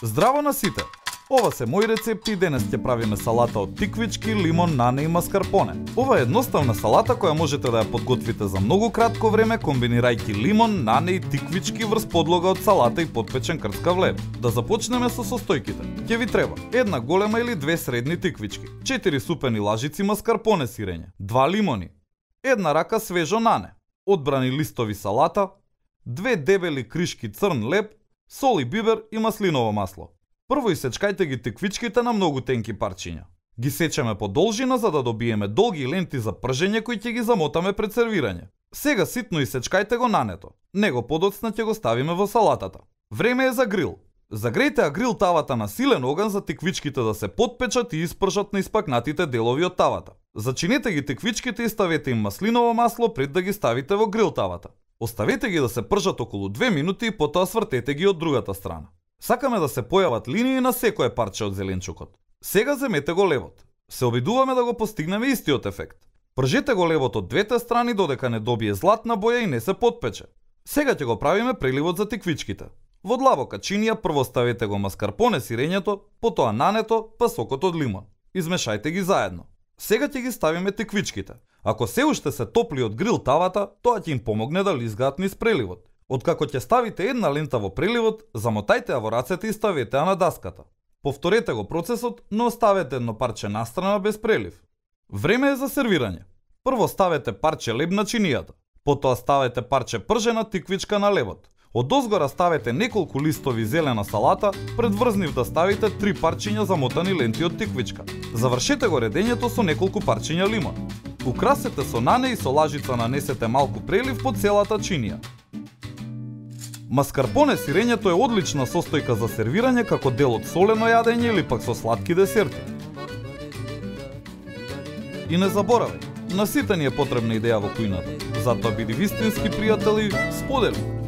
Здраво на сите! Ова се мои рецепти и денес ќе правиме салата од тиквички, лимон, нане и маскарпоне. Ова е едноставна салата која можете да ја подготвите за многу кратко време комбинирајќи лимон, нане и тиквички врз подлога од салата и подпечен крцкав леб. Да започнеме со состојките. Ќе ви треба една голема или две средни тиквички, 4 супени лажици маскарпоне сирење, 2 лимони, една рака свежо нане, одбрани листови салата, 2 дебели кришки црн леб, сол и бибер и маслиново масло. Прво исечкајте ги тиквичките на многу тенки парчиња. Ги сечеме по должина за да добиеме долги ленти за пржење кои ќе ги замотаме пред сервирање. Сега ситно исечкајте го нането. Него подоцна ќе го ставиме во салатата. Време е за грил. Загрејте грил тавата на силен оган за тиквичките да се подпечат и испржат на испакнатите делови од тавата. Зачинете ги тиквичките и ставете им маслиново масло пред да ги ставите во грил тавата. Оставете ги да се пржат околу 2 минути и потоа свртете ги од другата страна. Сакаме да се појават линии на секое парче од зеленчукот. Сега земете го лебот. Се обидуваме да го постигнеме истиот ефект. Пржете го лебот од двете страни додека не добие златна боја и не се подпече. Сега ќе го правиме преливот за тиквичките. Во длабока чинија прво ставете го маскарпоне сирењето, потоа нането, па сокот од лимон. Измешајте ги заедно. Сега ќе ги ставиме тиквичките. Ако се уште се топли од грил тавата, тоа ќе им помогне да лизгаат низ преливот. Откако ќе ставите една лента во преливот, замотајте ја во рацете и ставете ја на даската. Повторете го процесот, но оставете едно парче настрана без прелив. Време е за сервирање. Прво ставете парче леб на чинијата, потоа ставете парче пржена тиквичка на лебот. Од озгора ставете неколку листови зелена салата, пред врзнив да ставите 3 парчиња замотани ленти од тиквичка. Завршете го редењето со неколку парчиња лимон. Украсете со нане и со лажица нанесете малку прелив по целата чинија. Маскарпоне сирењето е одлична состојка за сервирање како дел од солено јадење или пак со сладки десерти. И не заборавај, на сите ни е потребна идеја во кујната. Затоа биди вистински пријател и сподели.